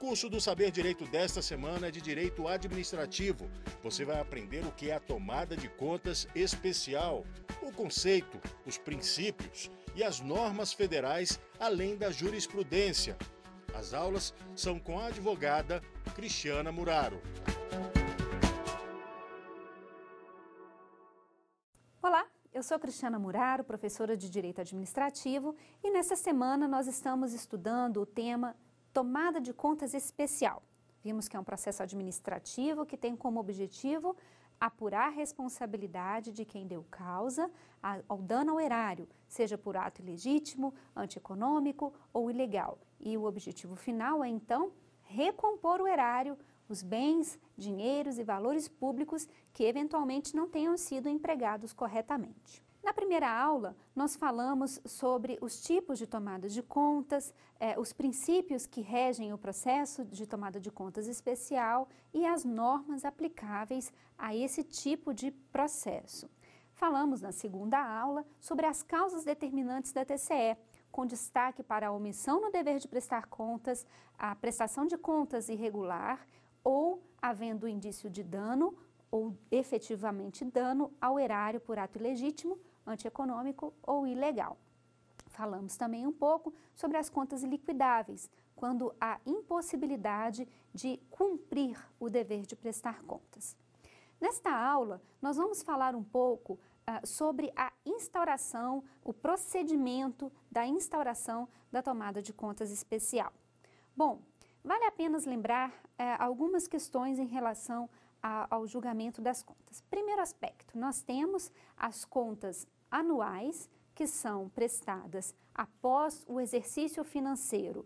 curso do Saber Direito desta semana é de Direito Administrativo. Você vai aprender o que é a tomada de contas especial, o conceito, os princípios e as normas federais, além da jurisprudência. As aulas são com a advogada Cristiana Muraro. Olá, eu sou Cristiana Muraro, professora de Direito Administrativo, e nesta semana nós estamos estudando o tema Tomada de Contas Especial. Vimos que é um processo administrativo que tem como objetivo apurar a responsabilidade de quem deu causa ao dano ao erário, seja por ato ilegítimo, antieconômico ou ilegal. E o objetivo final é, então, recompor o erário, os bens, dinheiros e valores públicos que eventualmente não tenham sido empregados corretamente. Na primeira aula, nós falamos sobre os tipos de tomada de contas, os princípios que regem o processo de tomada de contas especial e as normas aplicáveis a esse tipo de processo. Falamos na segunda aula sobre as causas determinantes da TCE, com destaque para a omissão no dever de prestar contas, a prestação de contas irregular ou havendo indício de dano ou efetivamente dano ao erário por ato ilegítimo, antieconômico ou ilegal. Falamos também um pouco sobre as contas iliquidáveis, quando há impossibilidade de cumprir o dever de prestar contas. Nesta aula, nós vamos falar um pouco sobre a instauração, o procedimento da instauração da tomada de contas especial. Bom, vale a pena lembrar algumas questões em relação ao julgamento das contas. Primeiro aspecto, nós temos as contas anuais, que são prestadas após o exercício financeiro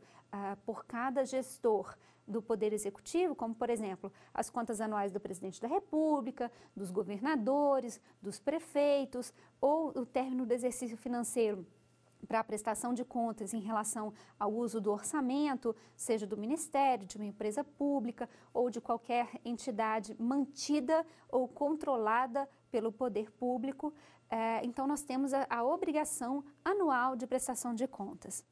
por cada gestor do Poder Executivo, como, por exemplo, as contas anuais do Presidente da República, dos governadores, dos prefeitos, ou o término do exercício financeiro para a prestação de contas em relação ao uso do orçamento, seja do Ministério, de uma empresa pública ou de qualquer entidade mantida ou controlada pelo poder público. Então, nós temos a obrigação anual de prestação de contas.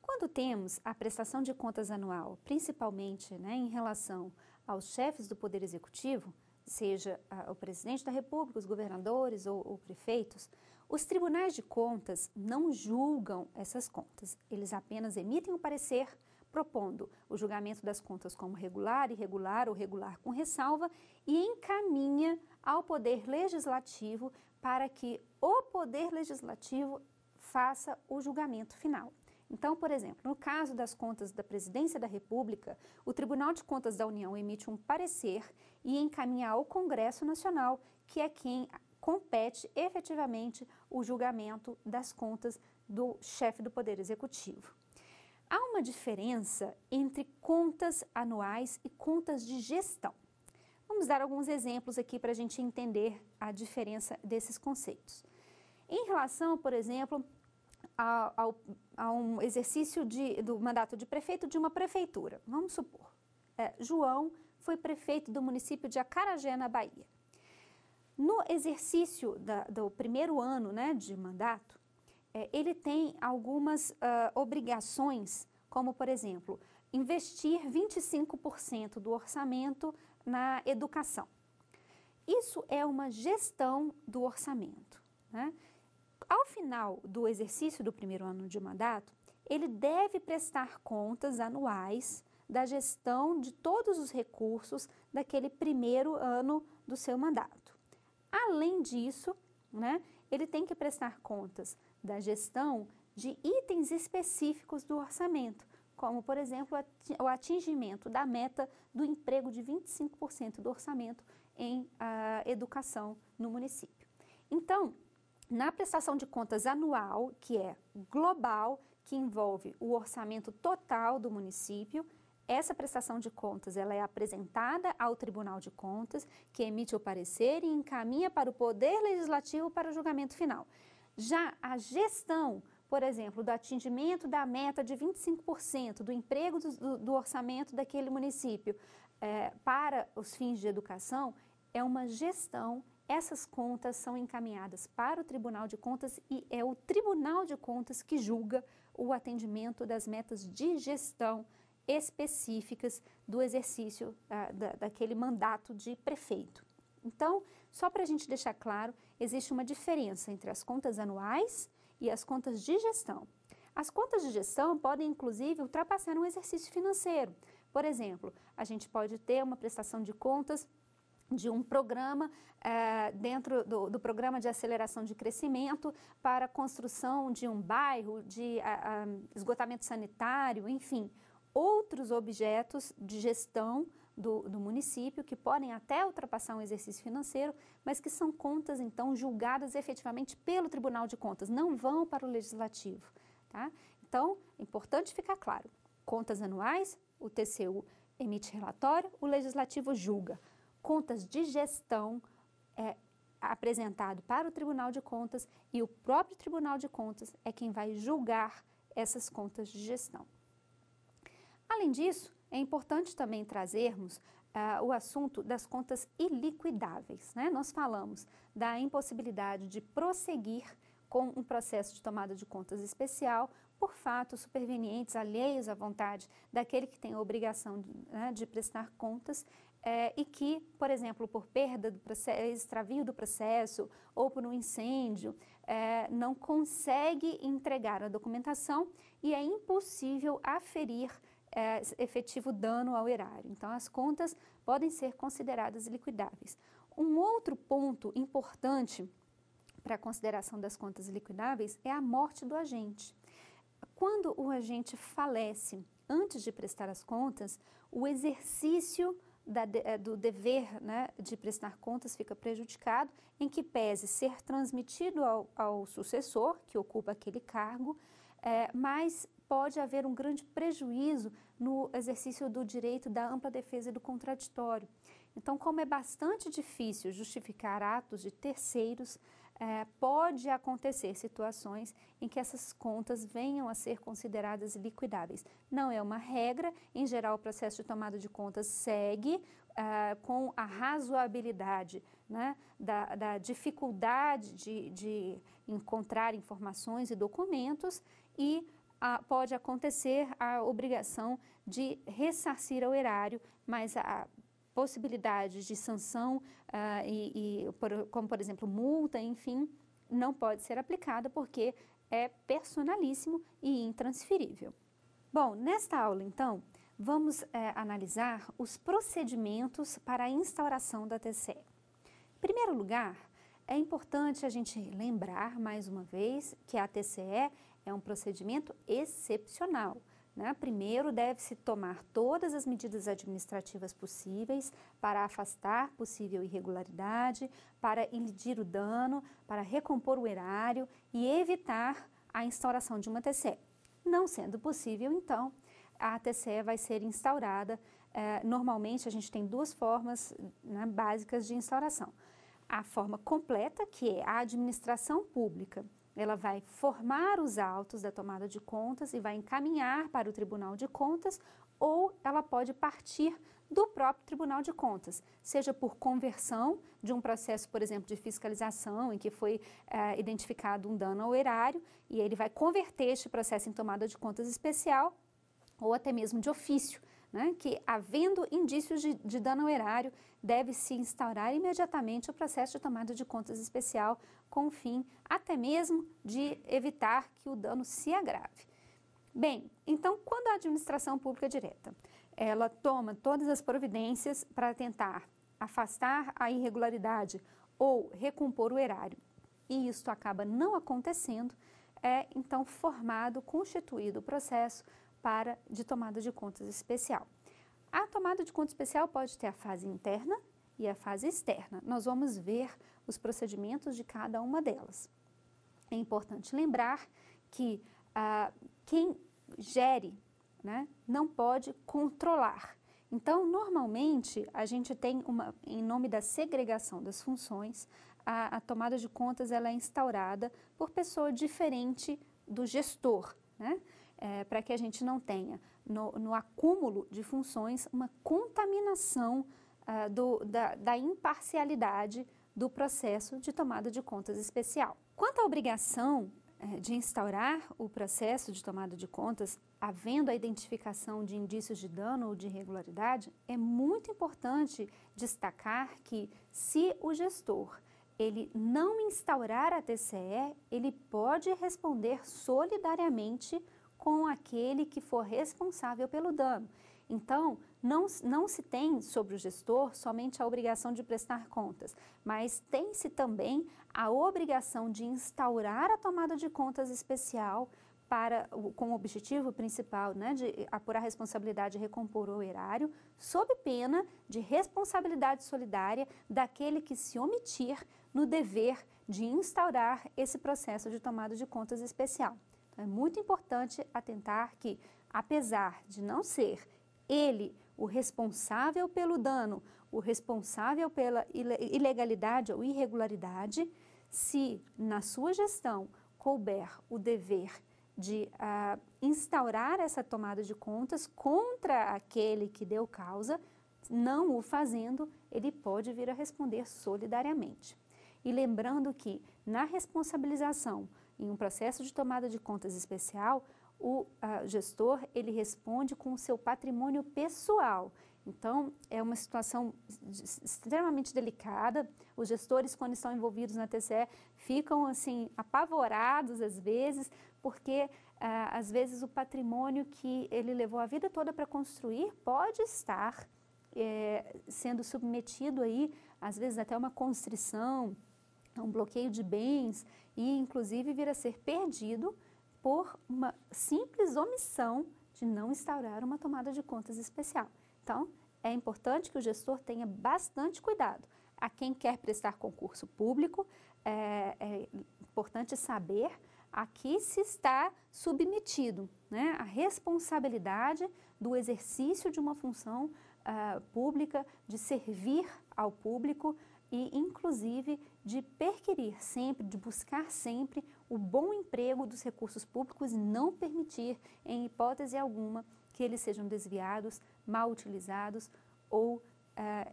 Quando temos a prestação de contas anual, principalmente em relação aos chefes do Poder Executivo, seja o Presidente da República, os governadores ou prefeitos, os tribunais de contas não julgam essas contas, eles apenas emitem um parecer propondo o julgamento das contas como regular, irregular ou regular com ressalva e encaminha ao Poder Legislativo para que o Poder Legislativo faça o julgamento final. Então, por exemplo, no caso das contas da Presidência da República, o Tribunal de Contas da União emite um parecer e encaminha ao Congresso Nacional, que é quem compete efetivamente o julgamento das contas do chefe do Poder Executivo. Há uma diferença entre contas anuais e contas de gestão. Vamos dar alguns exemplos aqui para a gente entender a diferença desses conceitos. Em relação, por exemplo, a um exercício do mandato de prefeito de uma prefeitura. Vamos supor, João foi prefeito do município de Acarajé, na Bahia. No exercício do primeiro ano de mandato, ele tem algumas obrigações, como, por exemplo, investir 25% do orçamento na educação. Isso é uma gestão do orçamento, Ao final do exercício do primeiro ano de mandato, ele deve prestar contas anuais da gestão de todos os recursos daquele primeiro ano do seu mandato. Além disso, ele tem que prestar contas da gestão de itens específicos do orçamento, como, por exemplo, o atingimento da meta do emprego de 25% do orçamento em educação no município. Então, na prestação de contas anual, que é global, que envolve o orçamento total do município, essa prestação de contas ela é apresentada ao Tribunal de Contas, que emite o parecer e encaminha para o Poder Legislativo para o julgamento final. Já a gestão, por exemplo, do atingimento da meta de 25% do emprego do orçamento daquele município para os fins de educação, é uma gestão. Essas contas são encaminhadas para o Tribunal de Contas e é o Tribunal de Contas que julga o atendimento das metas de gestão específicas do exercício daquele mandato de prefeito. Então, só para a gente deixar claro, existe uma diferença entre as contas anuais e as contas de gestão. As contas de gestão podem, inclusive, ultrapassar um exercício financeiro. Por exemplo, a gente pode ter uma prestação de contas de um programa dentro do programa de aceleração de crescimento para a construção de um bairro, de esgotamento sanitário, enfim, outros objetos de gestão do município que podem até ultrapassar um exercício financeiro, mas que são contas, então, julgadas efetivamente pelo Tribunal de Contas, não vão para o Legislativo. Tá? Então, é importante ficar claro, contas anuais, o TCU emite relatório, o Legislativo julga. Contas de gestão é apresentado para o Tribunal de Contas e o próprio Tribunal de Contas é quem vai julgar essas contas de gestão. Além disso, é importante também trazermos o assunto das contas iliquidáveis, né? Nós falamos da impossibilidade de prosseguir com um processo de tomada de contas especial por fatos supervenientes, alheios à vontade daquele que tem a obrigação de prestar contas e que, por exemplo, por perda do processo, extravio do processo ou por um incêndio, não consegue entregar a documentação e é impossível aferir efetivo dano ao erário. Então, as contas podem ser consideradas liquidáveis. Um outro ponto importante para a consideração das contas liquidáveis é a morte do agente. Quando o agente falece antes de prestar as contas, o exercício do dever de prestar contas fica prejudicado, em que pese ser transmitido ao sucessor, que ocupa aquele cargo, mas pode haver um grande prejuízo no exercício do direito da ampla defesa e do contraditório. Então, como é bastante difícil justificar atos de terceiros, pode acontecer situações em que essas contas venham a ser consideradas liquidáveis. Não é uma regra, em geral o processo de tomada de contas segue com a razoabilidade da dificuldade de encontrar informações e documentos e pode acontecer a obrigação de ressarcir ao erário, mas a possibilidade de sanção como, por exemplo, multa, enfim, não pode ser aplicada porque é personalíssimo e intransferível. Bom, nesta aula, então, vamos analisar os procedimentos para a instauração da TCE. Em primeiro lugar, é importante a gente lembrar, mais uma vez, que a TCE é um procedimento excepcional. Primeiro, deve-se tomar todas as medidas administrativas possíveis para afastar possível irregularidade, para impedir o dano, para recompor o erário e evitar a instauração de uma TCE. Não sendo possível, então, a TCE vai ser instaurada. Normalmente, a gente tem duas formas básicas de instauração. A forma completa, que é a administração pública. Ela vai formar os autos da tomada de contas e vai encaminhar para o Tribunal de Contas, ou ela pode partir do próprio Tribunal de Contas, seja por conversão de um processo, por exemplo, de fiscalização, em que foi identificado um dano ao erário, e ele vai converter este processo em tomada de contas especial, ou até mesmo de ofício, que, havendo indícios de dano ao erário, deve-se instaurar imediatamente o processo de tomada de contas especial, com o fim até mesmo de evitar que o dano se agrave. Bem, então, quando a administração pública direta, ela toma todas as providências para tentar afastar a irregularidade ou recompor o erário, e isto acaba não acontecendo, é então formado, constituído o processo de tomada de contas especial. A tomada de contas especial pode ter a fase interna e a fase externa. Nós vamos ver os procedimentos de cada uma delas. É importante lembrar que quem gere não pode controlar. Então, normalmente, a gente tem em nome da segregação das funções, a tomada de contas ela é instaurada por pessoa diferente do gestor, para que a gente não tenha, no acúmulo de funções, uma contaminação da imparcialidade do processo de tomada de contas especial. Quanto à obrigação de instaurar o processo de tomada de contas, havendo a identificação de indícios de dano ou de irregularidade, é muito importante destacar que, se o gestor ele não instaurar a TCE, ele pode responder solidariamente com aquele que for responsável pelo dano. Então, não se tem sobre o gestor somente a obrigação de prestar contas, mas tem-se também a obrigação de instaurar a tomada de contas especial com o objetivo principal, né, de apurar responsabilidade e recompor o erário, sob pena de responsabilidade solidária daquele que se omitir no dever de instaurar esse processo de tomada de contas especial. Então, é muito importante atentar que, apesar de não ser ele o responsável pelo dano, o responsável pela ilegalidade ou irregularidade, se na sua gestão couber o dever de instaurar essa tomada de contas contra aquele que deu causa, não o fazendo, ele pode vir a responder solidariamente. E lembrando que na responsabilização em um processo de tomada de contas especial, o gestor ele responde com o seu patrimônio pessoal. Então, é uma situação extremamente delicada. Os gestores, quando estão envolvidos na TCE, ficam assim apavorados às vezes, porque às vezes o patrimônio que ele levou a vida toda para construir pode estar sendo submetido aí, às vezes até uma constrição, um bloqueio de bens e inclusive vir a ser perdido por uma simples omissão de não instaurar uma tomada de contas especial. Então, é importante que o gestor tenha bastante cuidado. A quem quer prestar concurso público, é importante saber a que se está submetido, né? A responsabilidade do exercício de uma função pública, de servir ao público e, inclusive, de perquirir sempre, de buscar sempre o bom emprego dos recursos públicos e não permitir, em hipótese alguma, que eles sejam desviados, mal utilizados ou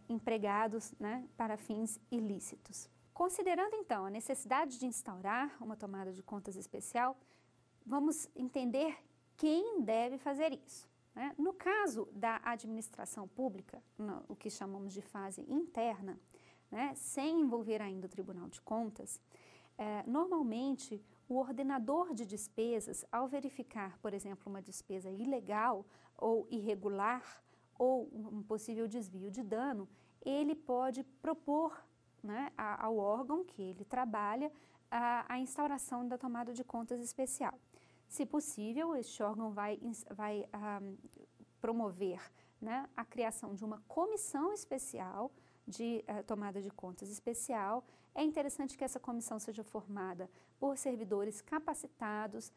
empregados, né, para fins ilícitos. Considerando, então, a necessidade de instaurar uma tomada de contas especial, vamos entender quem deve fazer isso, né? No caso da administração pública, o que chamamos de fase interna, né, sem envolver ainda o Tribunal de Contas, normalmente o ordenador de despesas, ao verificar, por exemplo, uma despesa ilegal ou irregular ou um possível desvio de dano, ele pode propor, né, ao órgão que ele trabalha a instauração da tomada de contas especial. Se possível, este órgão vai promover, né, a criação de uma comissão especial de tomada de contas especial. É interessante que essa comissão seja formada por servidores capacitados,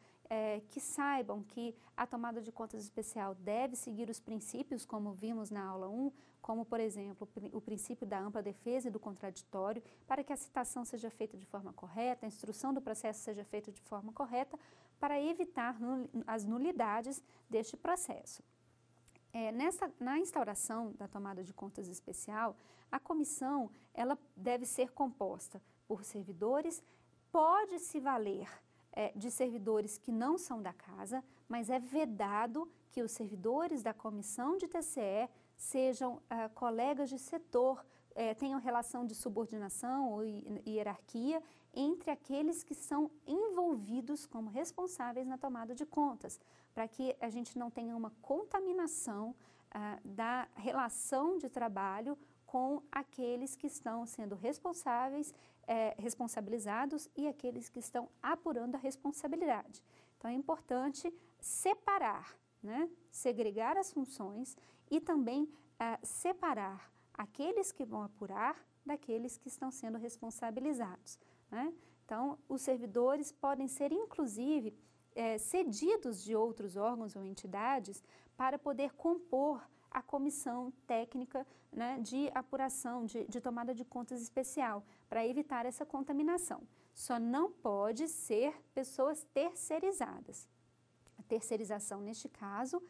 que saibam que a tomada de contas especial deve seguir os princípios, como vimos na aula 1, como, por exemplo, o princípio da ampla defesa e do contraditório, para que a citação seja feita de forma correta, a instrução do processo seja feita de forma correta, para evitar as nulidades deste processo. Na instauração da tomada de contas especial, a comissão ela deve ser composta por servidores, pode se valer de servidores que não são da casa, mas é vedado que os servidores da comissão de TCE sejam colegas de setor, tenham relação de subordinação ou hierarquia entre aqueles que são envolvidos como responsáveis na tomada de contas, para que a gente não tenha uma contaminação da relação de trabalho com aqueles que estão sendo responsabilizados e aqueles que estão apurando a responsabilidade. Então, é importante separar, né, segregar as funções e também separar aqueles que vão apurar daqueles que estão sendo responsabilizados, né? Então, os servidores podem ser, inclusive, cedidos de outros órgãos ou entidades para poder compor a comissão técnica, né, de apuração, de tomada de contas especial, para evitar essa contaminação. Só não pode ser pessoas terceirizadas. A terceirização, neste caso,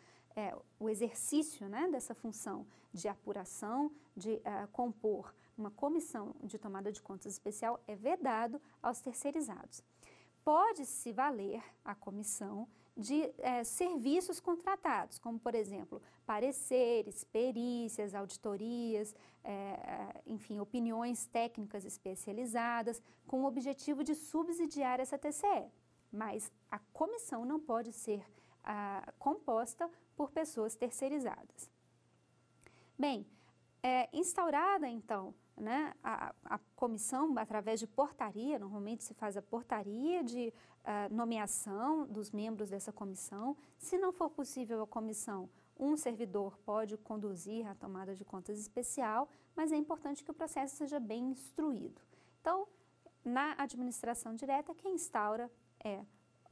o exercício, né, dessa função de apuração, de compor uma comissão de tomada de contas especial é vedado aos terceirizados. Pode-se valer a comissão de serviços contratados, como, por exemplo, pareceres, perícias, auditorias, enfim, opiniões técnicas especializadas, com o objetivo de subsidiar essa TCE. Mas a comissão não pode ser composta por pessoas terceirizadas. Bem, instaurada, então, né, a comissão através de portaria, normalmente se faz a portaria de nomeação dos membros dessa comissão. Se não for possível a comissão, um servidor pode conduzir a tomada de contas especial, mas é importante que o processo seja bem instruído. Então, na administração direta, quem instaura é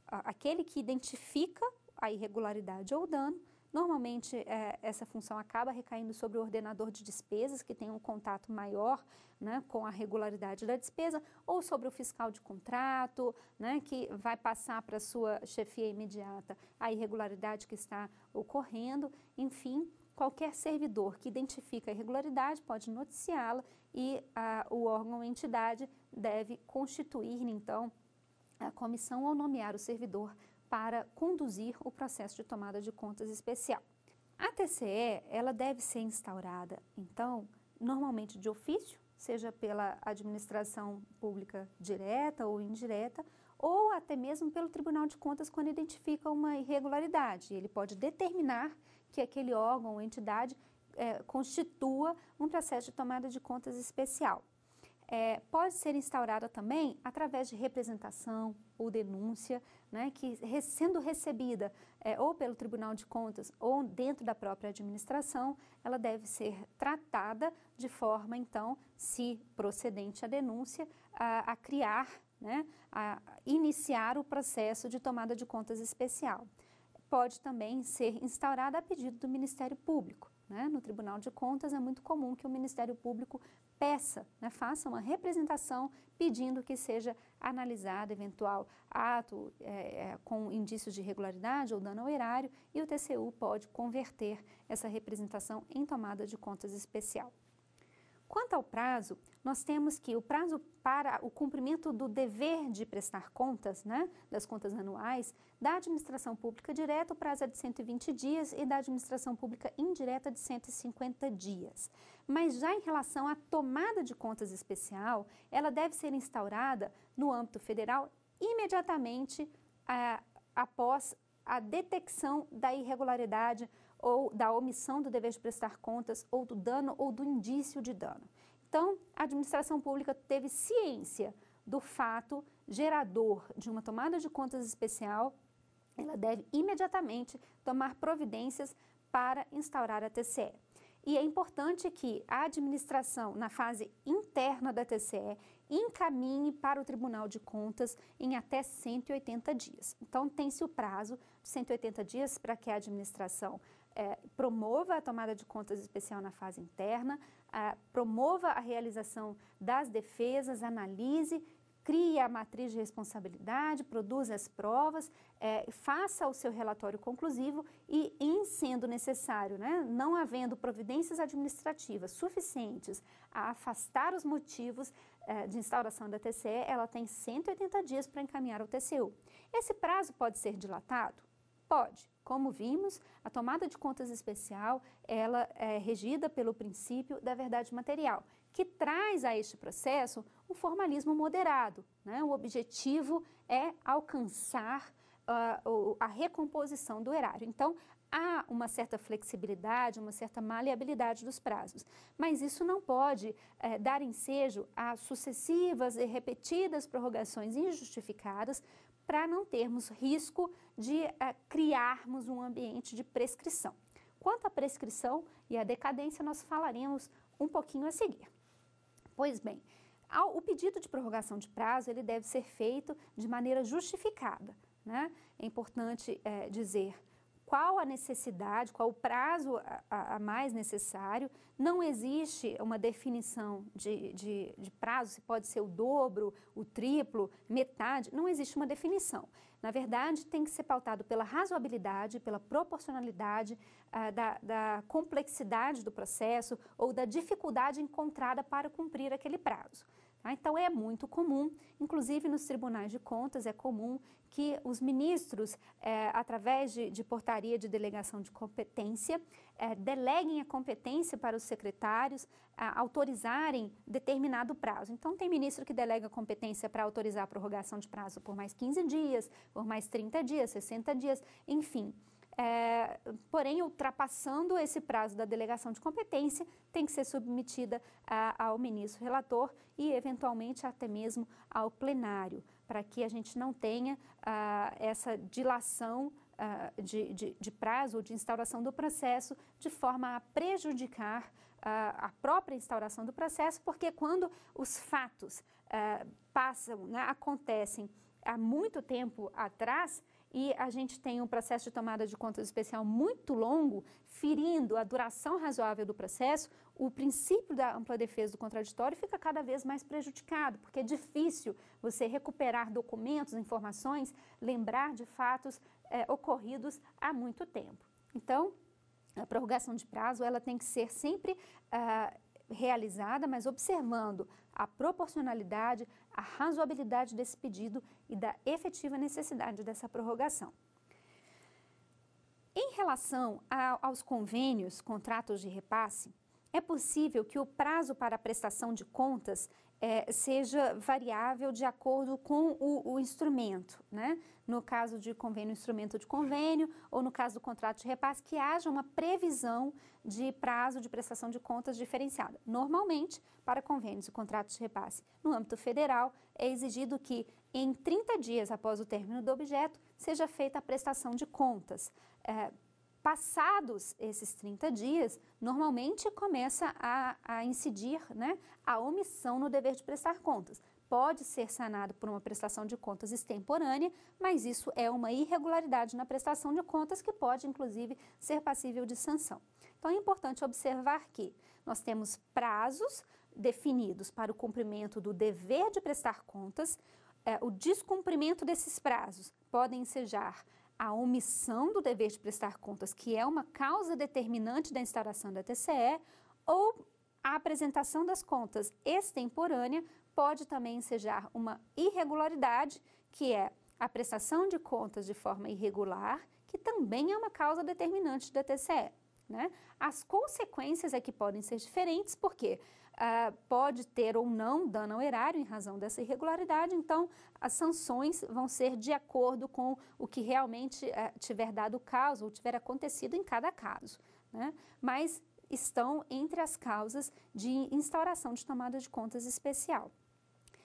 aquele que identifica a irregularidade ou o dano. Normalmente, essa função acaba recaindo sobre o ordenador de despesas, que tem um contato maior, né, com a regularidade da despesa, ou sobre o fiscal de contrato, né, que vai passar para a sua chefia imediata a irregularidade que está ocorrendo. Enfim, qualquer servidor que identifica a irregularidade pode noticiá-la e o órgão ou entidade deve constituir, então, a comissão ou nomear o servidor para conduzir o processo de tomada de contas especial. A TCE, ela deve ser instaurada, então, normalmente de ofício, seja pela administração pública direta ou indireta, ou até mesmo pelo Tribunal de Contas quando identifica uma irregularidade. Ele pode determinar que aquele órgão ou entidade constitua um processo de tomada de contas especial. Pode ser instaurada também através de representação ou denúncia, né, que sendo recebida ou pelo Tribunal de Contas ou dentro da própria administração, ela deve ser tratada de forma, então, se procedente a denúncia, a criar, né, a iniciar o processo de tomada de contas especial. Pode também ser instaurada a pedido do Ministério Público. Né? No Tribunal de Contas é muito comum que o Ministério Público peça, né, faça uma representação pedindo que seja analisado eventual ato com indícios de irregularidade ou dano ao erário, e o TCU pode converter essa representação em tomada de contas especial. Quanto ao prazo, nós temos que o prazo para o cumprimento do dever de prestar contas, né, das contas anuais, da administração pública direta, o prazo é de 120 dias e da administração pública indireta de 150 dias. Mas já em relação à tomada de contas especial, ela deve ser instaurada no âmbito federal imediatamente após a detecção da irregularidade ou da omissão do dever de prestar contas, ou do dano ou do indício de dano. Então, a administração pública teve ciência do fato gerador de uma tomada de contas especial, ela deve imediatamente tomar providências para instaurar a TCE. E é importante que a administração, na fase interna da TCE, encaminhe para o Tribunal de Contas em até 180 dias. Então, tem-se o prazo de 180 dias para que a administração promova a tomada de contas especial na fase interna, promova a realização das defesas, analise, crie a matriz de responsabilidade, produza as provas, faça o seu relatório conclusivo e, em sendo necessário, né, não havendo providências administrativas suficientes a afastar os motivos de instauração da TCE, ela tem 180 dias para encaminhar ao TCU. Esse prazo pode ser dilatado? Pode. Como vimos, a tomada de contas especial, ela é regida pelo princípio da verdade material, que traz a este processo um formalismo moderado, né? O objetivo é alcançar a recomposição do erário. Então, há uma certa flexibilidade, uma certa maleabilidade dos prazos, mas isso não pode dar ensejo a sucessivas e repetidas prorrogações injustificadas, para não termos risco de criarmos um ambiente de prescrição. Quanto à prescrição e à decadência, nós falaremos um pouquinho a seguir. Pois bem, o pedido de prorrogação de prazo ele deve ser feito de maneira justificada, né? É importante dizer qual a necessidade, qual o prazo a mais necessário. Não existe uma definição de prazo, se pode ser o dobro, o triplo, metade, não existe uma definição. Na verdade, tem que ser pautado pela razoabilidade, pela proporcionalidade, da complexidade do processo ou da dificuldade encontrada para cumprir aquele prazo. Tá? Então, é muito comum, inclusive nos tribunais de contas, é comum que os ministros, através de portaria de delegação de competência, deleguem a competência para os secretários autorizarem determinado prazo. Então, tem ministro que delega a competência para autorizar a prorrogação de prazo por mais 15 dias, por mais 30 dias, 60 dias, enfim. Porém, ultrapassando esse prazo da delegação de competência, tem que ser submetida ao ministro relator e, eventualmente, até mesmo ao plenário, para que a gente não tenha essa dilação de prazo ou de instauração do processo de forma a prejudicar a própria instauração do processo, porque quando os fatos passam, né, acontecem há muito tempo atrás, e a gente tem um processo de tomada de contas especial muito longo, ferindo a duração razoável do processo, o princípio da ampla defesa do contraditório fica cada vez mais prejudicado, porque é difícil você recuperar documentos, informações, lembrar de fatos ocorridos há muito tempo. Então, a prorrogação de prazo ela tem que ser sempre realizada, mas observando a proporcionalidade, a razoabilidade desse pedido e da efetiva necessidade dessa prorrogação. Em relação aos convênios, contratos de repasse, é possível que o prazo para a prestação de contas seja variável de acordo com o instrumento, né? No caso de convênio, instrumento de convênio, ou no caso do contrato de repasse, que haja uma previsão de prazo de prestação de contas diferenciada. Normalmente, para convênios e contratos de repasse no âmbito federal, é exigido que em 30 dias após o término do objeto, seja feita a prestação de contas. Passados esses 30 dias, normalmente começa a incidir, né, a omissão no dever de prestar contas. Pode ser sanado por uma prestação de contas extemporânea, mas isso é uma irregularidade na prestação de contas que pode, inclusive, ser passível de sanção. Então, é importante observar que nós temos prazos definidos para o cumprimento do dever de prestar contas. O descumprimento desses prazos podem ensejar a omissão do dever de prestar contas, que é uma causa determinante da instauração da TCE, ou a apresentação das contas extemporânea pode também ensejar uma irregularidade, que é a prestação de contas de forma irregular, que também é uma causa determinante da TCE, né? As consequências é que podem ser diferentes, porque pode ter ou não dano ao erário em razão dessa irregularidade, então as sanções vão ser de acordo com o que realmente tiver dado causa ou tiver acontecido em cada caso, né? Mas estão entre as causas de instauração de tomada de contas especial.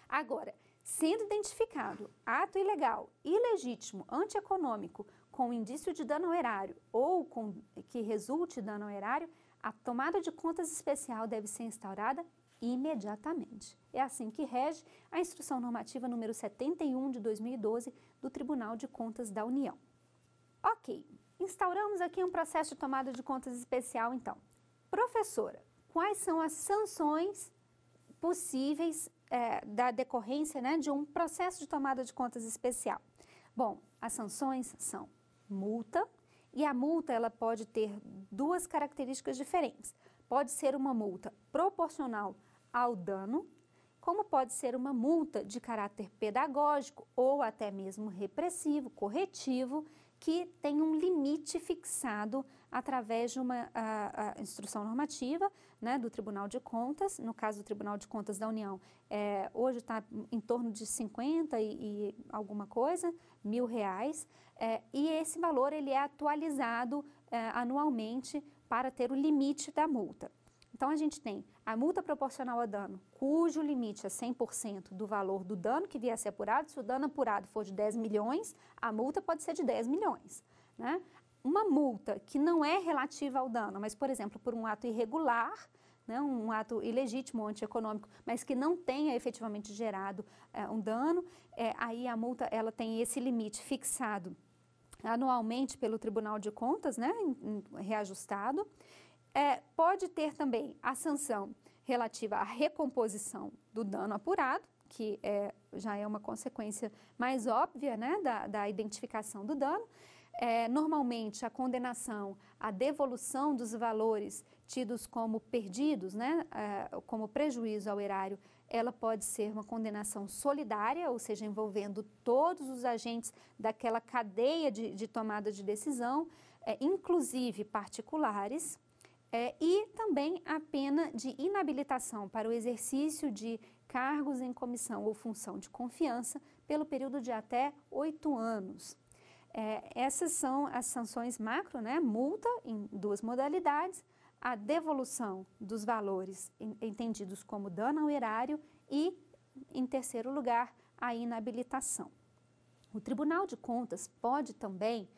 Agora, sendo identificado ato ilegal, ilegítimo, antieconômico, com indício de dano ao erário ou com que resulte dano ao erário, a tomada de contas especial deve ser instaurada imediatamente. É assim que rege a Instrução Normativa número 71 de 2012 do Tribunal de Contas da União. Ok, instauramos aqui um processo de tomada de contas especial, então. Professora, quais são as sanções possíveis da decorrência, né, de um processo de tomada de contas especial? Bom, as sanções são multa, e a multa ela pode ter duas características diferentes. Pode ser uma multa proporcional ao dano, como pode ser uma multa de caráter pedagógico ou até mesmo repressivo, corretivo, que tem um limite fixado através de uma instrução normativa, né, do Tribunal de Contas. No caso do Tribunal de Contas da União, hoje está em torno de 50 e alguma coisa, R$1.000, e esse valor ele é atualizado anualmente para ter o limite da multa. Então, a gente tem a multa proporcional a dano, cujo limite é 100% do valor do dano que vier a ser apurado. Se o dano apurado for de 10 milhões, a multa pode ser de 10 milhões. Né? Uma multa que não é relativa ao dano, mas, por exemplo, por um ato irregular, né, um ato ilegítimo ou antieconômico, mas que não tenha efetivamente gerado um dano, aí a multa ela tem esse limite fixado anualmente pelo Tribunal de Contas, né, reajustado. Pode ter também a sanção relativa à recomposição do dano apurado, que já é uma consequência mais óbvia, né, da identificação do dano. Normalmente, a condenação à devolução dos valores tidos como perdidos, né, como prejuízo ao erário, ela pode ser uma condenação solidária, ou seja, envolvendo todos os agentes daquela cadeia de tomada de decisão, inclusive particulares, e também a pena de inabilitação para o exercício de cargos em comissão ou função de confiança pelo período de até 8 anos. Essas são as sanções macro, né? Multa em 2 modalidades, a devolução dos valores entendidos como dano ao erário e, em terceiro lugar, a inabilitação. O Tribunal de Contas pode também,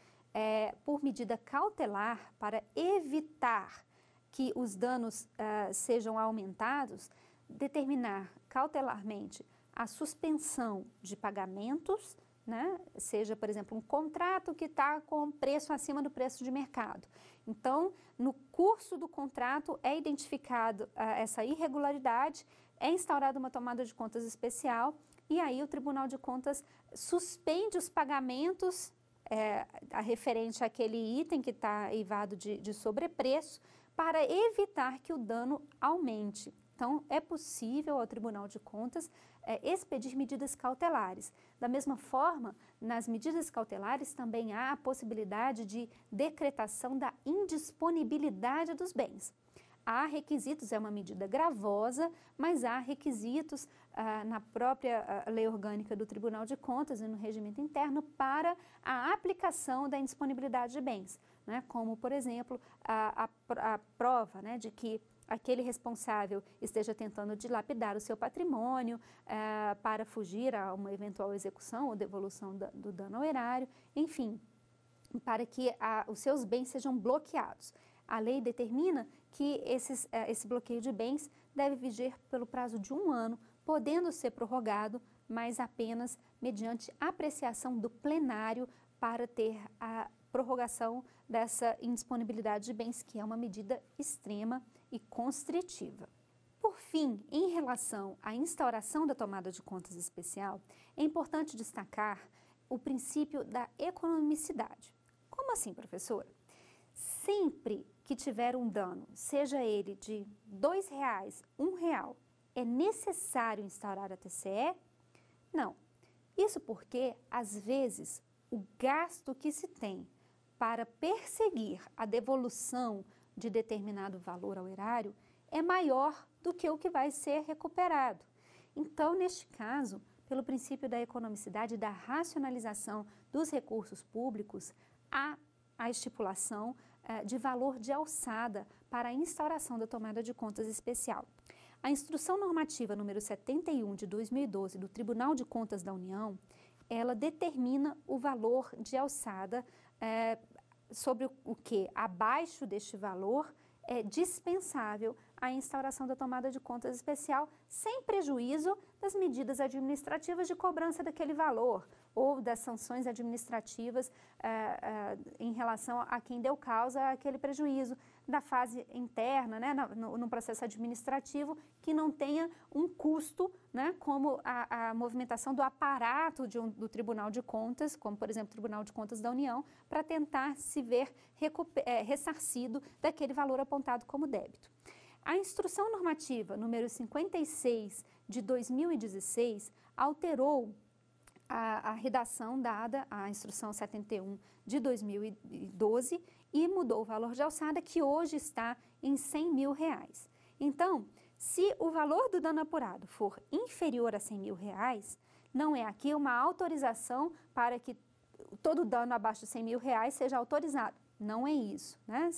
por medida cautelar, para evitar que os danos sejam aumentados, determinar cautelarmente a suspensão de pagamentos, né? Seja, por exemplo, um contrato que está com preço acima do preço de mercado. Então, no curso do contrato é identificado essa irregularidade, é instaurada uma tomada de contas especial e aí o Tribunal de Contas suspende os pagamentos referente àquele item que está eivado de sobrepreço para evitar que o dano aumente. Então, é possível ao Tribunal de Contas expedir medidas cautelares. Da mesma forma, nas medidas cautelares também há a possibilidade de decretação da indisponibilidade dos bens. Há requisitos, é uma medida gravosa, mas há requisitos na própria lei orgânica do Tribunal de Contas e no regimento interno para a aplicação da indisponibilidade de bens, né? Como, por exemplo, a prova, né, de que aquele responsável esteja tentando dilapidar o seu patrimônio para fugir a uma eventual execução ou devolução do dano ao erário, enfim, para que os seus bens sejam bloqueados. A lei determina que esse bloqueio de bens deve viger pelo prazo de 1 ano, podendo ser prorrogado, mas apenas mediante apreciação do plenário para ter a prorrogação dessa indisponibilidade de bens, que é uma medida extrema e constritiva. Por fim, em relação à instauração da tomada de contas especial, é importante destacar o princípio da economicidade. Como assim, professora? Sempre que tiver um dano, seja ele de R$2, R$1, é necessário instaurar a TCE? Não. Isso porque, às vezes, o gasto que se tem para perseguir a devolução de determinado valor ao erário é maior do que o que vai ser recuperado. Então, neste caso, pelo princípio da economicidade e da racionalização dos recursos públicos, há a estipulação de valor de alçada para a instauração da tomada de contas especial. A Instrução Normativa número 71 de 2012 do Tribunal de Contas da União, ela determina o valor de alçada sobre o que, abaixo deste valor, é dispensável a instauração da tomada de contas especial, sem prejuízo das medidas administrativas de cobrança daquele valor ou das sanções administrativas em relação a quem deu causa àquele prejuízo, da fase interna, né, no processo administrativo, que não tenha um custo, né, como a movimentação do aparato do Tribunal de Contas, como, por exemplo, o Tribunal de Contas da União, para tentar se ver ressarcido daquele valor apontado como débito. A Instrução Normativa número 56 de 2016 alterou a redação dada à Instrução 71 de 2012 e mudou o valor de alçada, que hoje está em R$100 mil. Então, se o valor do dano apurado for inferior a R$100 mil, não é aqui uma autorização para que todo dano abaixo de R$100 mil seja autorizado. Não é isso, né?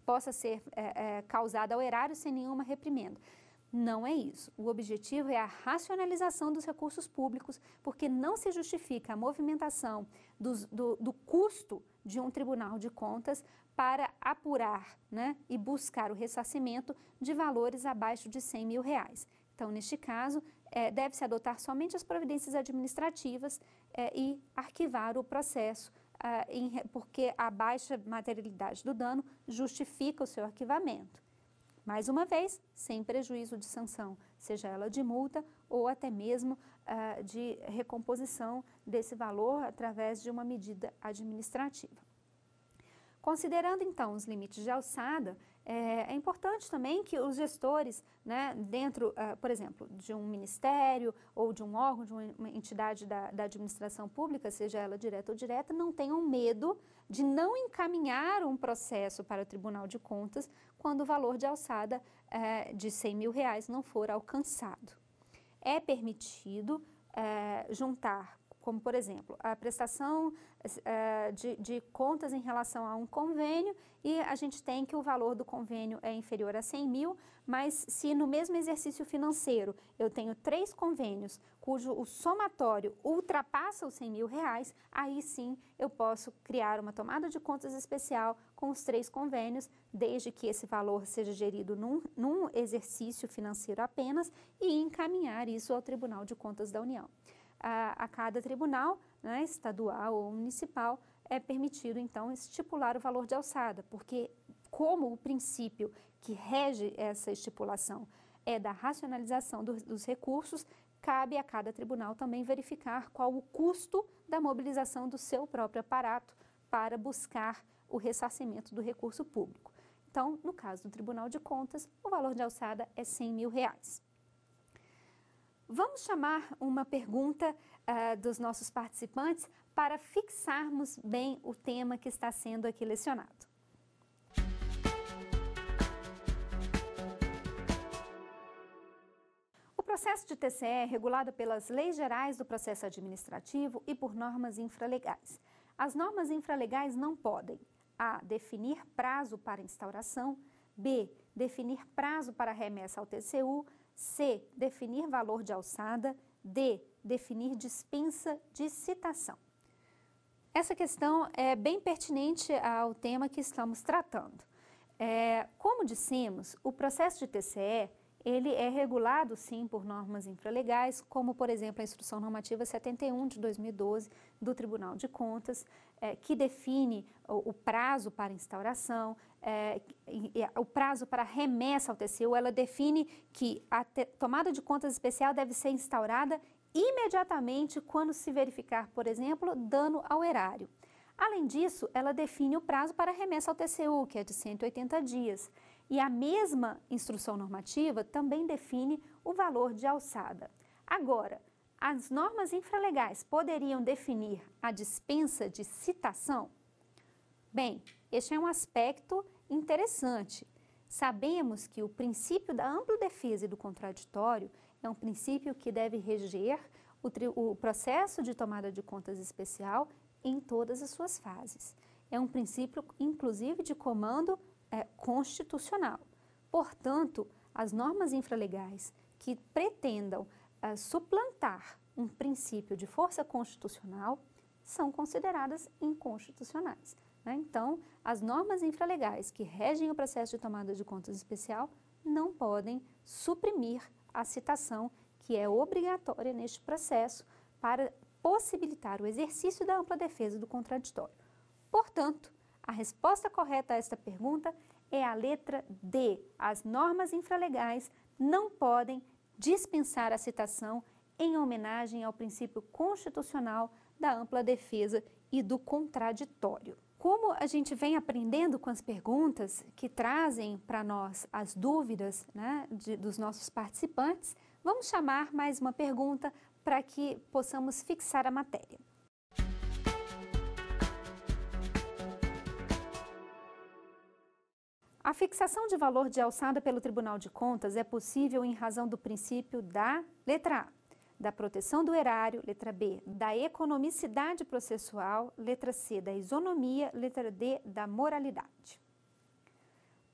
Possa ser causado ao erário sem nenhuma reprimenda. Não é isso. O objetivo é a racionalização dos recursos públicos, porque não se justifica a movimentação do custo de um tribunal de contas para apurar, né, e buscar o ressarcimento de valores abaixo de R$100 mil. Então, neste caso, deve-se adotar somente as providências administrativas e arquivar o processo, porque a baixa materialidade do dano justifica o seu arquivamento. Mais uma vez, sem prejuízo de sanção, seja ela de multa ou até mesmo de recomposição desse valor através de uma medida administrativa. Considerando, então, os limites de alçada, é importante também que os gestores, né, dentro, por exemplo, de um ministério ou de um órgão, de uma entidade da administração pública, seja ela direta ou direta, não tenham medo de não encaminhar um processo para o Tribunal de Contas quando o valor de alçada de R$100 mil não for alcançado. É permitido juntar, como por exemplo, a prestação de contas em relação a um convênio e a gente tem que o valor do convênio é inferior a 100 mil, mas se no mesmo exercício financeiro eu tenho 3 convênios cujo o somatório ultrapassa os 100 mil reais, aí sim eu posso criar uma tomada de contas especial com os 3 convênios, desde que esse valor seja gerido num exercício financeiro apenas e encaminhar isso ao Tribunal de Contas da União. A cada tribunal, né, estadual ou municipal, é permitido, então, estipular o valor de alçada, porque como o princípio que rege essa estipulação é da racionalização dos recursos, cabe a cada tribunal também verificar qual o custo da mobilização do seu próprio aparato para buscar o ressarcimento do recurso público. Então, no caso do Tribunal de Contas, o valor de alçada é R$100 mil. Vamos chamar uma pergunta dos nossos participantes para fixarmos bem o tema que está sendo aqui lecionado. O processo de TCE é regulado pelas leis gerais do processo administrativo e por normas infralegais. As normas infralegais não podem: a. definir prazo para instauração, b. definir prazo para remessa ao TCU, c. definir valor de alçada, d. definir dispensa de citação. Essa questão é bem pertinente ao tema que estamos tratando. Como dissemos, o processo de TCE ele é regulado, sim, por normas infralegais, como, por exemplo, a Instrução Normativa 71 de 2012 do Tribunal de Contas, que define o prazo para instauração, o prazo para remessa ao TCU. Ela define que a tomada de contas especial deve ser instaurada imediatamente quando se verificar, por exemplo, dano ao erário. Além disso, ela define o prazo para remessa ao TCU, que é de 180 dias. E a mesma instrução normativa também define o valor de alçada. Agora, as normas infralegais poderiam definir a dispensa de citação? Bem, este é um aspecto interessante. Sabemos que o princípio da ampla defesa e do contraditório é um princípio que deve reger o processo de tomada de contas especial em todas as suas fases. É um princípio, inclusive, de comando constitucional. Portanto, as normas infralegais que pretendam suplantar um princípio de força constitucional são consideradas inconstitucionais, né? Então, as normas infralegais que regem o processo de tomada de contas especial não podem suprimir a citação que é obrigatória neste processo para possibilitar o exercício da ampla defesa do contraditório. Portanto, a resposta correta a esta pergunta é a letra D. As normas infralegais não podem dispensar a citação em homenagem ao princípio constitucional da ampla defesa e do contraditório. Como a gente vem aprendendo com as perguntas que trazem para nós as dúvidas, né, dos nossos participantes, vamos chamar mais uma pergunta para que possamos fixar a matéria. A fixação de valor de alçada pelo Tribunal de Contas é possível em razão do princípio da letra A, da proteção do erário, letra B, da economicidade processual, letra C, da isonomia, letra D, da moralidade.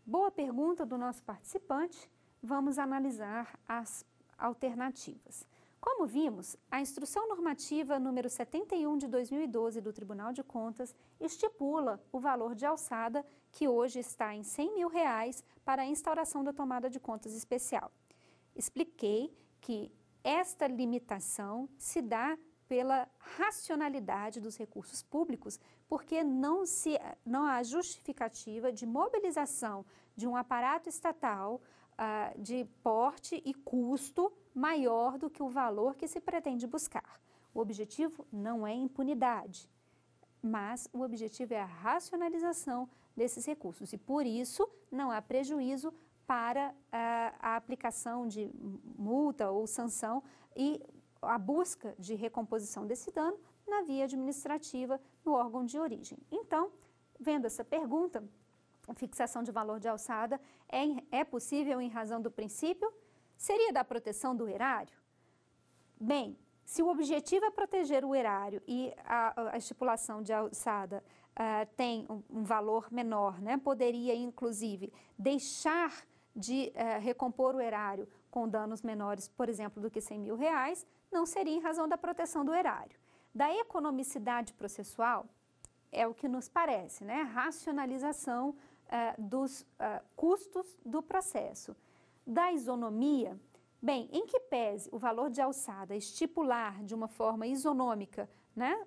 Boa pergunta do nosso participante. Vamos analisar as alternativas. Como vimos, a Instrução Normativa número 71 de 2012 do Tribunal de Contas estipula o valor de alçada que hoje está em R$100 mil para a instauração da tomada de contas especial. Expliquei que esta limitação se dá pela racionalidade dos recursos públicos, porque não há justificativa de mobilização de um aparato estatal de porte e custo maior do que o valor que se pretende buscar. O objetivo não é impunidade. mas o objetivo é a racionalização desses recursos e, por isso, não há prejuízo para a aplicação de multa ou sanção e a busca de recomposição desse dano na via administrativa no órgão de origem. Então, vendo essa pergunta, a fixação de valor de alçada é possível em razão do princípio? Seria da proteção do erário? Bem, se o objetivo é proteger o erário e a estipulação de alçada tem um valor menor, né, poderia, inclusive, deixar de recompor o erário com danos menores, por exemplo, do que R$100 mil, não seria em razão da proteção do erário. Da economicidade processual, é o que nos parece, né? Racionalização dos custos do processo. Da isonomia, bem, em que pese o valor de alçada estipular de uma forma isonômica, né,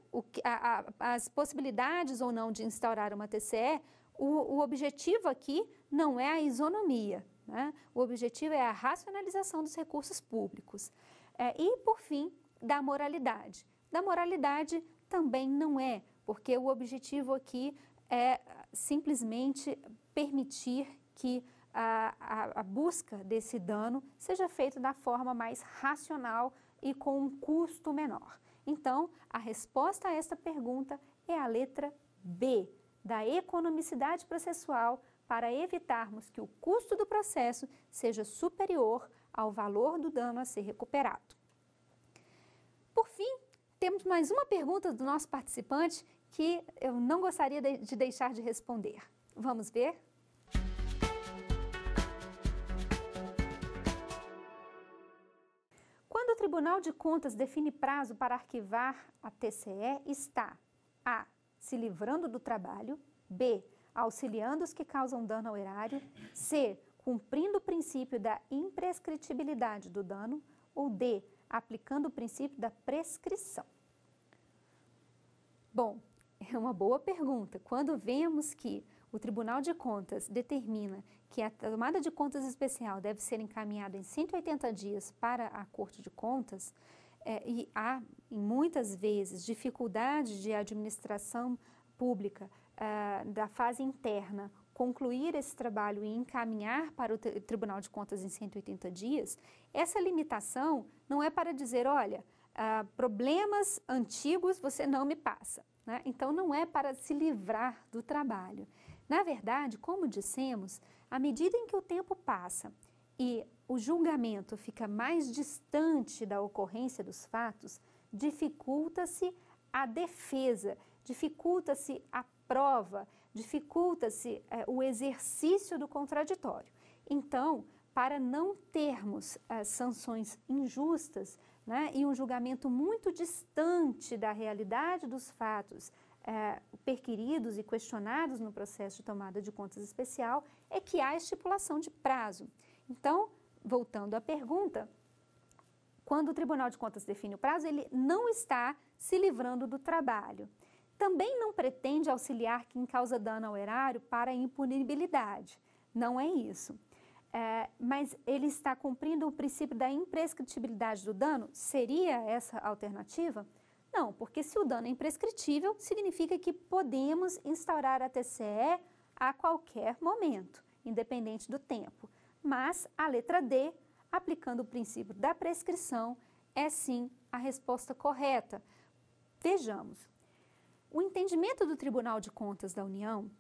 as possibilidades ou não de instaurar uma TCE, o objetivo aqui não é a isonomia, né? O objetivo é a racionalização dos recursos públicos. E, por fim, da moralidade. Da moralidade também não é, porque o objetivo aqui é simplesmente permitir que a busca desse dano seja feita da forma mais racional e com um custo menor. Então, a resposta a esta pergunta é a letra B, da economicidade processual, para evitarmos que o custo do processo seja superior ao valor do dano a ser recuperado. Por fim, temos mais uma pergunta do nosso participante que eu não gostaria de deixar de responder. Vamos ver? Quando o Tribunal de Contas define prazo para arquivar a TCE, está A. se livrando do trabalho, B. auxiliando os que causam dano ao erário, C. cumprindo o princípio da imprescritibilidade do dano, ou D. aplicando o princípio da prescrição. Bom, é uma boa pergunta. Quando vemos que o Tribunal de Contas determina que a tomada de contas especial deve ser encaminhada em 180 dias para a Corte de Contas, e há, muitas vezes, dificuldade de administração pública da fase interna concluir esse trabalho e encaminhar para o Tribunal de Contas em 180 dias, essa limitação não é para dizer, olha, problemas antigos você não me passa, né? Então, não é para se livrar do trabalho. Na verdade, como dissemos, à medida em que o tempo passa e o julgamento fica mais distante da ocorrência dos fatos, dificulta-se a defesa, dificulta-se a prova, dificulta-se o exercício do contraditório. Então, para não termos sanções injustas, né, e um julgamento muito distante da realidade dos fatos perquiridos e questionados no processo de tomada de contas especial, é que há estipulação de prazo. Então, voltando à pergunta, quando o Tribunal de Contas define o prazo, ele não está se livrando do trabalho. Também não pretende auxiliar quem causa dano ao erário para a impunibilidade. Não é isso. Mas ele está cumprindo o princípio da imprescritibilidade do dano? Seria essa a alternativa? Não, porque se o dano é imprescritível, significa que podemos instaurar a TCE a qualquer momento, independente do tempo. Mas a letra D, aplicando o princípio da prescrição, é sim a resposta correta. Vejamos, o entendimento do Tribunal de Contas da União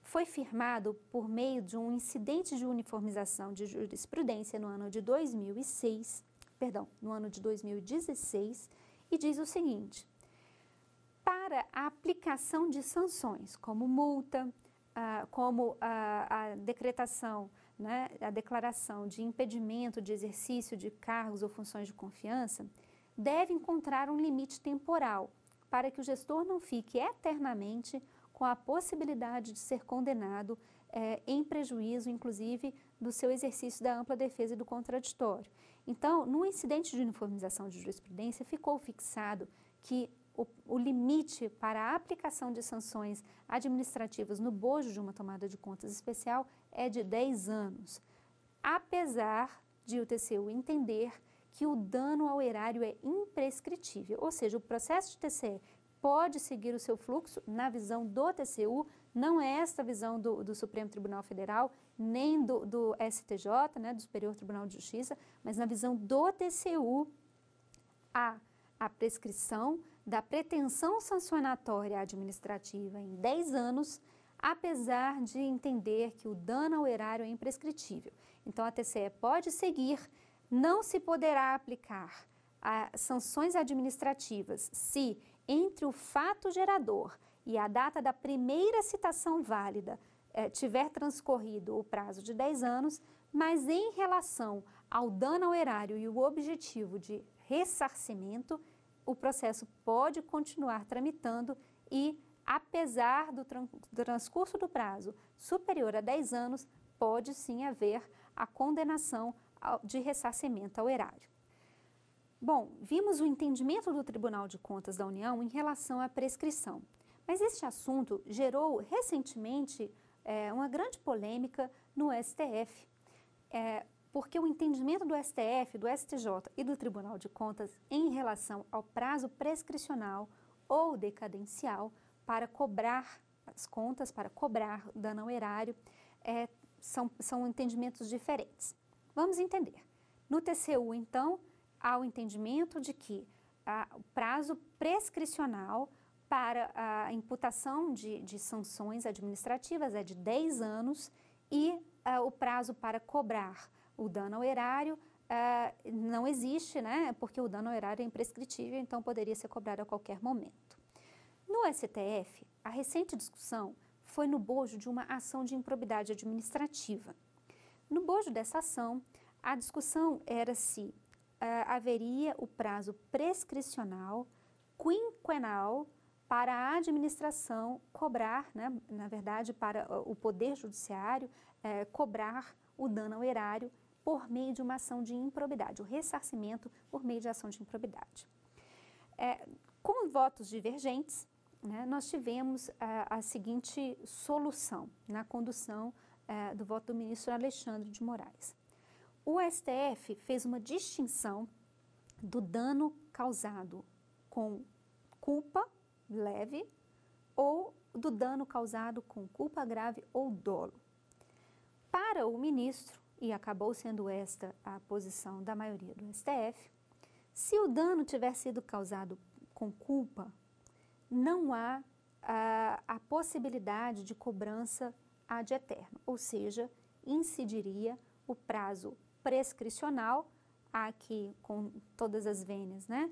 foi firmado por meio de um incidente de uniformização de jurisprudência no ano de 2016, e diz o seguinte: para a aplicação de sanções, como multa, como a decretação, né, a declaração de impedimento de exercício de cargos ou funções de confiança, deve encontrar um limite temporal para que o gestor não fique eternamente com a possibilidade de ser condenado em prejuízo, inclusive, do seu exercício da ampla defesa e do contraditório. Então, no incidente de uniformização de jurisprudência, ficou fixado que o limite para a aplicação de sanções administrativas no bojo de uma tomada de contas especial é de 10 anos, apesar de o TCU entender que o dano ao erário é imprescritível, ou seja, o processo de TCE pode seguir o seu fluxo na visão do TCU, não é esta visão do Supremo Tribunal Federal, nem do STJ, né, do Superior Tribunal de Justiça, mas na visão do TCU, a prescrição da pretensão sancionatória administrativa em 10 anos, apesar de entender que o dano ao erário é imprescritível. Então, a TCE pode seguir, não se poderá aplicar sanções administrativas se, entre o fato gerador e a data da primeira citação válida, tiver transcorrido o prazo de 10 anos, mas em relação ao dano ao erário e o objetivo de ressarcimento, o processo pode continuar tramitando e, apesar do transcurso do prazo superior a 10 anos, pode sim haver a condenação de ressarcimento ao erário. Bom, vimos o entendimento do Tribunal de Contas da União em relação à prescrição, mas este assunto gerou recentemente uma grande polêmica no STF, porque o entendimento do STF, do STJ e do Tribunal de Contas em relação ao prazo prescricional ou decadencial para cobrar as contas, para cobrar dano ao erário, são entendimentos diferentes. Vamos entender. No TCU, então, há o entendimento de que o prazo prescricional para a imputação de sanções administrativas é de 10 anos e o prazo para cobrar o dano ao erário não existe, né? Porque o dano ao erário é imprescritível, então poderia ser cobrado a qualquer momento. No STF, a recente discussão foi no bojo de uma ação de improbidade administrativa. No bojo dessa ação, a discussão era se haveria o prazo prescricional quinquenal para a administração cobrar, né, na verdade, para o Poder Judiciário cobrar o dano ao erário por meio de uma ação de improbidade, o ressarcimento por meio de ação de improbidade. Com votos divergentes, né, nós tivemos a seguinte solução na condução do voto do ministro Alexandre de Moraes. O STF fez uma distinção do dano causado com culpa leve ou do dano causado com culpa grave ou dolo. Para o ministro, e acabou sendo esta a posição da maioria do STF, se o dano tiver sido causado com culpa, não há a possibilidade de cobrança ad eterno, ou seja, incidiria o prazo prescricional, aqui com todas as vênias, né,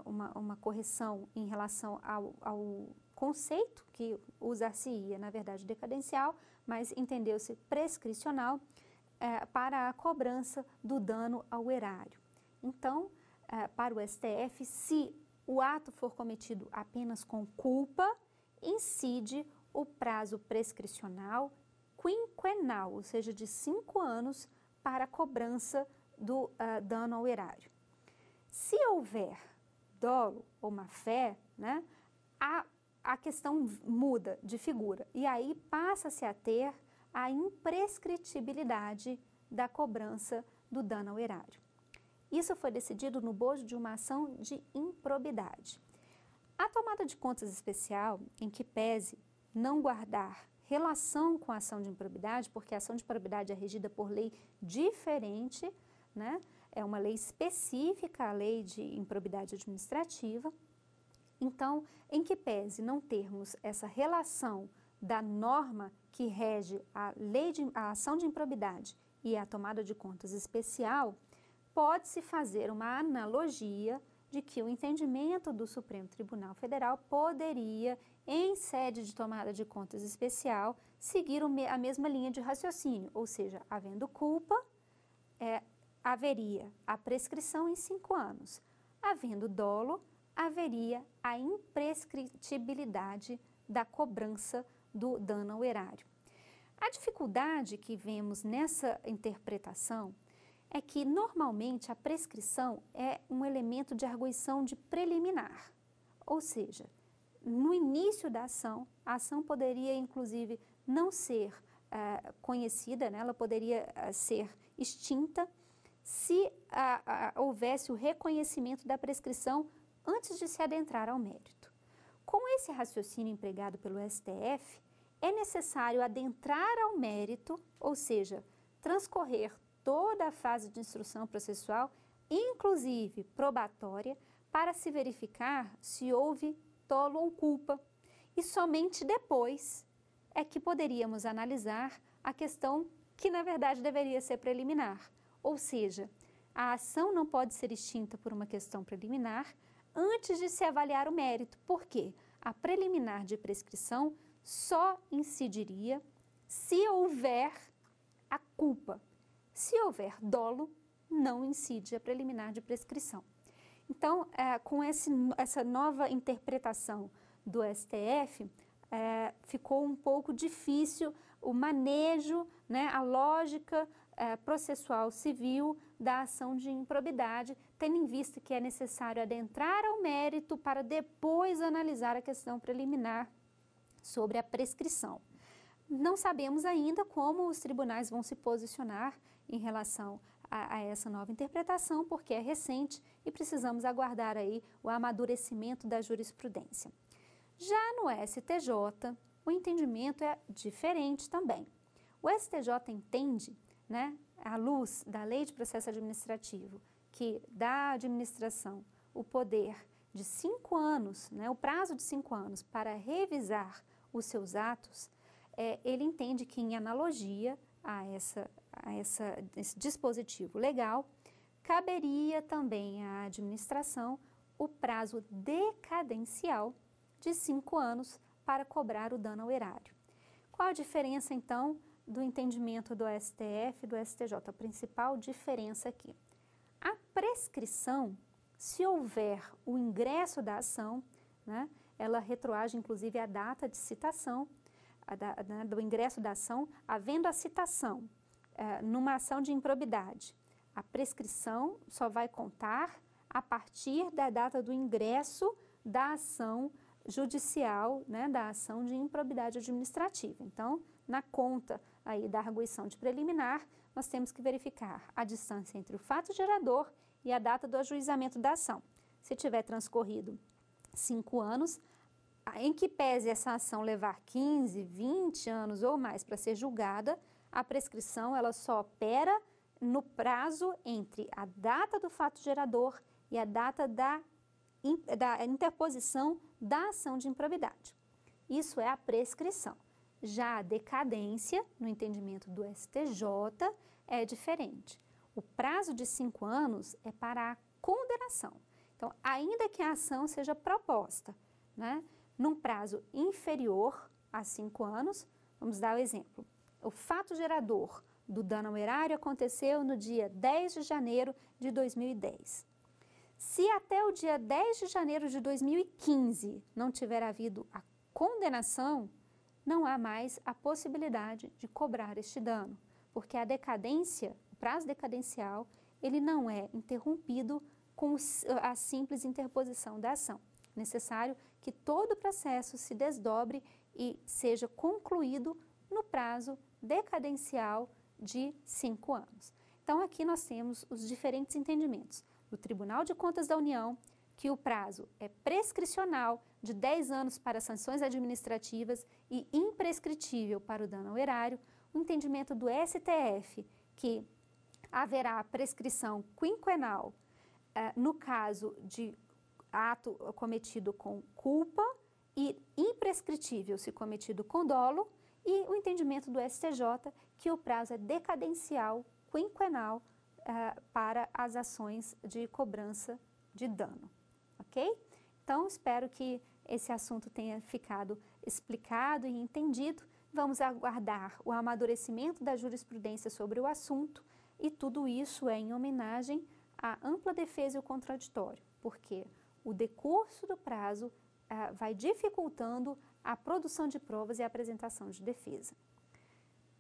uma correção em relação ao conceito que usar-se-ia, na verdade, decadencial, mas entendeu-se prescricional para a cobrança do dano ao erário. Então, para o STF, se o ato for cometido apenas com culpa, incide o prazo prescricional quinquenal, ou seja, de 5 anos para a cobrança do dano ao erário. Se houver dolo ou má-fé, né, a questão muda de figura e aí passa-se a ter a imprescritibilidade da cobrança do dano ao erário. Isso foi decidido no bojo de uma ação de improbidade. A tomada de contas especial, em que pese não guardar relação com a ação de improbidade, porque a ação de improbidade é regida por lei diferente, né? É uma lei específica, a lei de improbidade administrativa. Então, em que pese não termos essa relação da norma que rege a ação de improbidade e a tomada de contas especial, pode-se fazer uma analogia de que o entendimento do Supremo Tribunal Federal poderia, em sede de tomada de contas especial, seguir a mesma linha de raciocínio, ou seja, havendo culpa, haveria a prescrição em 5 anos. Havendo dolo, haveria a imprescritibilidade da cobrança do dano ao erário. A dificuldade que vemos nessa interpretação é que, normalmente, a prescrição é um elemento de arguição de preliminar, ou seja, no início da ação, a ação poderia, inclusive, não ser conhecida, né? Ela poderia ser extinta se houvesse o reconhecimento da prescrição antes de se adentrar ao mérito. Com esse raciocínio empregado pelo STF, é necessário adentrar ao mérito, ou seja, transcorrer toda a fase de instrução processual, inclusive probatória, para se verificar se houve dolo ou culpa. E somente depois é que poderíamos analisar a questão que, na verdade, deveria ser preliminar. Ou seja, a ação não pode ser extinta por uma questão preliminar antes de se avaliar o mérito. Por quê? A preliminar de prescrição só incidiria se houver a culpa. Se houver dolo, não incide a preliminar de prescrição. Então, com essa nova interpretação do STF, ficou um pouco difícil o manejo, né, a lógica processual civil da ação de improbidade, tendo em vista que é necessário adentrar ao mérito para depois analisar a questão preliminar sobre a prescrição. Não sabemos ainda como os tribunais vão se posicionar em relação a essa nova interpretação, porque é recente e precisamos aguardar aí o amadurecimento da jurisprudência. Já no STJ, o entendimento é diferente também. O STJ entende, né, à luz da Lei de Processo Administrativo, que dá à administração o poder de 5 anos, né, o prazo de 5 anos para revisar os seus atos, ele entende que, em analogia a esse dispositivo legal, caberia também à administração o prazo decadencial de 5 anos para cobrar o dano ao erário. Qual a diferença, então, do entendimento do STF e do STJ? A principal diferença aqui. A prescrição, se houver o ingresso da ação, né, ela retroage, inclusive, a data de citação, do ingresso da ação, havendo a citação numa ação de improbidade. A prescrição só vai contar a partir da data do ingresso da ação judicial, né, da ação de improbidade administrativa. Então, na conta aí da arguição de preliminar, nós temos que verificar a distância entre o fato gerador e a data do ajuizamento da ação. Se tiver transcorrido 5 anos, em que pese essa ação levar 15, 20 anos ou mais para ser julgada, a prescrição ela só opera no prazo entre a data do fato gerador e a data da interposição da ação de improbidade. Isso é a prescrição. Já a decadência, no entendimento do STJ, é diferente. O prazo de 5 anos é para a condenação. Então, ainda que a ação seja proposta, né, num prazo inferior a 5 anos, vamos dar o exemplo. O fato gerador do dano ao erário aconteceu no dia 10 de janeiro de 2010. Se até o dia 10 de janeiro de 2015 não tiver havido a condenação, não há mais a possibilidade de cobrar este dano, porque a decadência, o prazo decadencial, ele não é interrompido com a simples interposição da ação. É necessário que todo o processo se desdobre e seja concluído no prazo decadencial de 5 anos. Então, aqui nós temos os diferentes entendimentos do Tribunal de Contas da União, que o prazo é prescricional de 10 anos para sanções administrativas e imprescritível para o dano ao erário, o entendimento do STF, que haverá prescrição quinquenal no caso de ato cometido com culpa e imprescritível se cometido com dolo, e o entendimento do STJ, que o prazo é decadencial, quinquenal, para as ações de cobrança de dano, ok? Então, espero que esse assunto tenha ficado explicado e entendido. Vamos aguardar o amadurecimento da jurisprudência sobre o assunto, e tudo isso é em homenagem à ampla defesa e o contraditório, porque o decurso do prazo vai dificultando a produção de provas e a apresentação de defesa.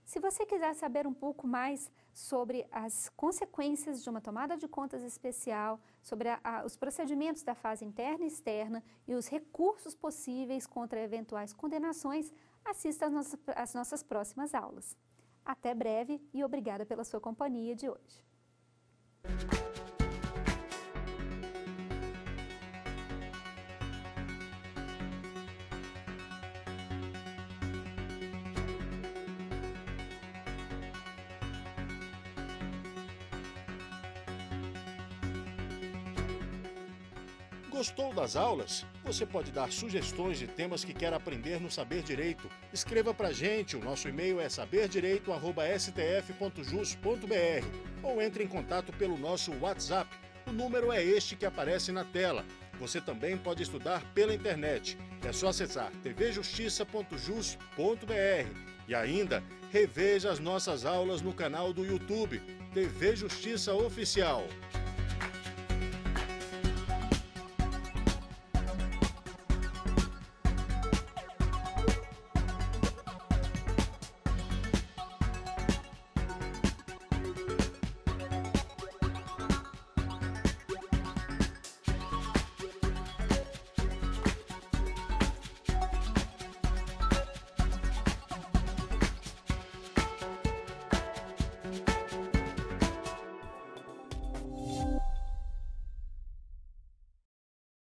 Se você quiser saber um pouco mais sobre as consequências de uma tomada de contas especial, sobre os procedimentos da fase interna e externa e os recursos possíveis contra eventuais condenações, assista às nossas próximas aulas. Até breve e obrigada pela sua companhia de hoje. Gostou das aulas? Você pode dar sugestões de temas que quer aprender no Saber Direito. Escreva pra gente, o nosso e-mail é saberdireito@stf.jus.br ou entre em contato pelo nosso WhatsApp. O número é este que aparece na tela. Você também pode estudar pela internet. É só acessar tvjustiça.jus.br e ainda reveja as nossas aulas no canal do YouTube, TV Justiça Oficial.